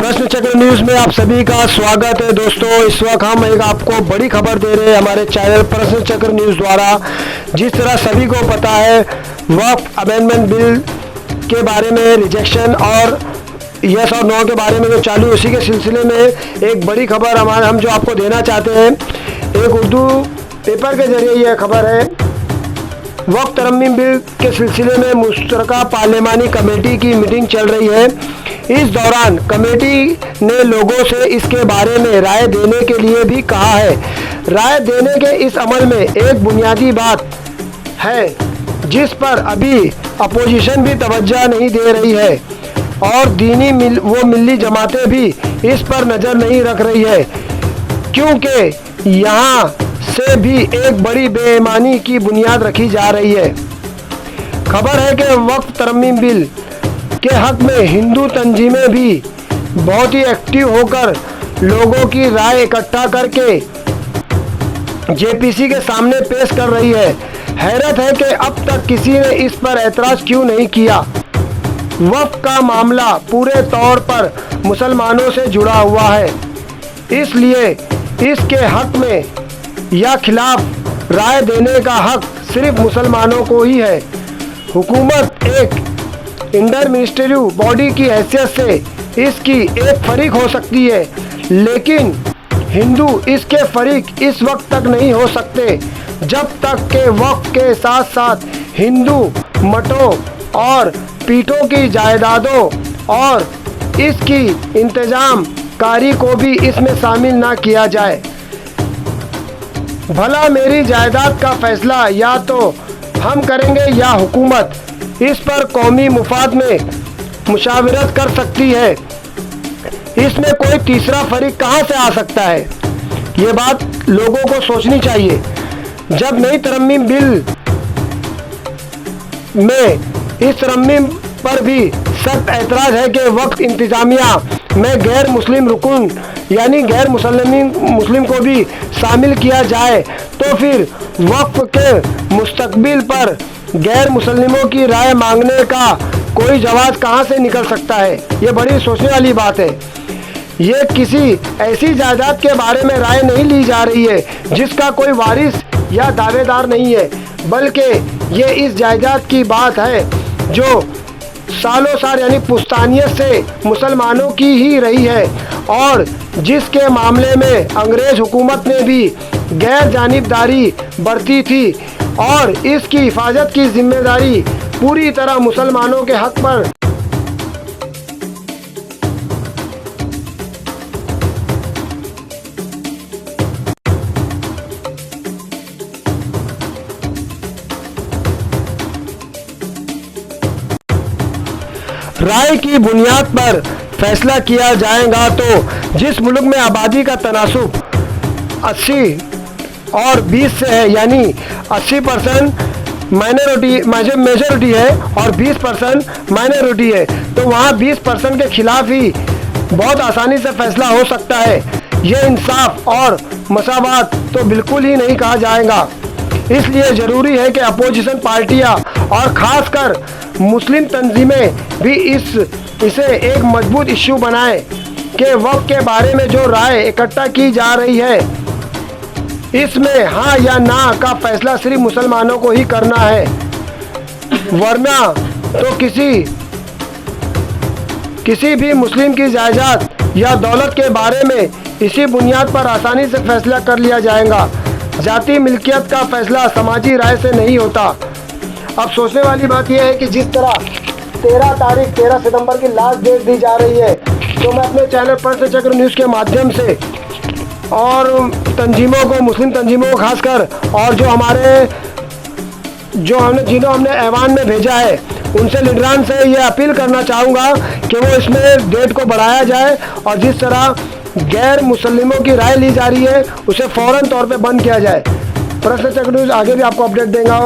प्रश्न चक्र न्यूज में आप सभी का स्वागत है। दोस्तों, इस वक्त हम एक आपको बड़ी खबर दे रहे हैं हमारे चैनल प्रश्न चक्र न्यूज द्वारा। जिस तरह सभी को पता है, वक्फ अमेंडमेंट बिल के बारे में रिजेक्शन और यस और नो के बारे में जो चालू, उसी के सिलसिले में एक बड़ी खबर हम जो आपको देना चाहते हैं। एक उर्दू पेपर के जरिए यह खबर है। वक्फ तरमीम बिल के सिलसिले में मुश्तरका पार्लिमानी कमेटी की मीटिंग चल रही है। इस दौरान कमेटी ने लोगों से इसके बारे में राय देने के लिए भी कहा है। राय देने के इस अमल में एक बुनियादी बात है जिस पर अभी अपोजिशन भी तवज्जो नहीं दे रही है और मिल्ली जमातें भी इस पर नज़र नहीं रख रही है, क्योंकि यहाँ से भी एक बड़ी बेईमानी की बुनियाद रखी जा रही है। खबर है कि वक्फ तरमीम बिल के हक में हिंदू तंजीमें भी बहुत ही एक्टिव होकर लोगों की राय इकट्ठा करके जेपीसी के सामने पेश कर रही है। हैरत है कि अब तक किसी ने इस पर एतराज़ क्यों नहीं किया। वक्फ का मामला पूरे तौर पर मुसलमानों से जुड़ा हुआ है, इसलिए इसके हक में या खिलाफ राय देने का हक सिर्फ मुसलमानों को ही है। हुकूमत एक इंटर मिनिस्ट्रियल बॉडी की हैसियत से इसकी एक फरीक हो सकती है, लेकिन हिंदू इसके फरीक इस वक्त तक नहीं हो सकते जब तक के वक्फ के साथ साथ हिंदू मठों और पीठों की जायदादों और इसकी इंतजाम कारी को भी इसमें शामिल ना किया जाए। भला मेरी जायदाद का फैसला या तो हम करेंगे या हुकूमत इस पर कौमी मुफाद में मुशावरत कर सकती है। इसमें कोई तीसरा फरीक कहाँ से आ सकता है? ये बात लोगों को सोचनी चाहिए। जब नई तरमीम बिल में इस तरमीम पर भी सख्त ऐतराज़ है कि वक्फ इंतजामिया में गैर मुस्लिम रुकन यानी गैर मुस्लिम को भी शामिल किया जाए, तो फिर वक्फ के मुस्तकबिल पर गैर मुस्लिमों की राय मांगने का कोई जवाब कहाँ से निकल सकता है? ये बड़ी सोचने वाली बात है। ये किसी ऐसी जायदाद के बारे में राय नहीं ली जा रही है जिसका कोई वारिस या दावेदार नहीं है, बल्कि ये इस जायदाद की बात है जो सालों साल यानी पुश्तानियत से मुसलमानों की ही रही है और जिसके मामले में अंग्रेज़ हुकूमत ने भी गैर जानिबदारी बरती थी और इसकी हिफाजत की जिम्मेदारी पूरी तरह मुसलमानों के हक पर राय की बुनियाद पर फैसला किया जाएगा। तो जिस मुल्क में आबादी का तनासुब 80 और 20 से है, यानी 80% मेजॉरिटी है और 20% माइनॉरिटी है, तो वहाँ 20% के खिलाफ ही बहुत आसानी से फैसला हो सकता है। ये इंसाफ और मसावत तो बिल्कुल ही नहीं कहा जाएगा। इसलिए ज़रूरी है कि अपोजिशन पार्टियाँ और ख़ासकर मुस्लिम तंजीमें भी इसे एक मजबूत इश्यू बनाएं कि वक्फ के बारे में जो राय इकट्ठा की जा रही है इसमें हाँ या ना का फैसला सिर्फ मुसलमानों को ही करना है, वरना तो किसी भी मुस्लिम की जायदाद या दौलत के बारे में इसी बुनियाद पर आसानी से फैसला कर लिया जाएगा। जाती मिल्कियत का फैसला समाजी राय से नहीं होता। अब सोचने वाली बात यह है कि जिस तरह 13 सितंबर की लास्ट डेट दी जा रही है, तो मैं अपने चैनल प्रश्न चक्र न्यूज़ के माध्यम से और तंजीमों को, मुस्लिम तंजीमों को खासकर, और जिन्हों हमने ऐवान में भेजा है, उनसे लीडरान से ये अपील करना चाहूँगा कि वो इसमें डेट को बढ़ाया जाए और जिस तरह गैर मुस्लिमों की राय ली जा रही है उसे फ़ौरन तौर पे बंद किया जाए। प्रश्न चक्र न्यूज़ आगे भी आपको अपडेट देगा।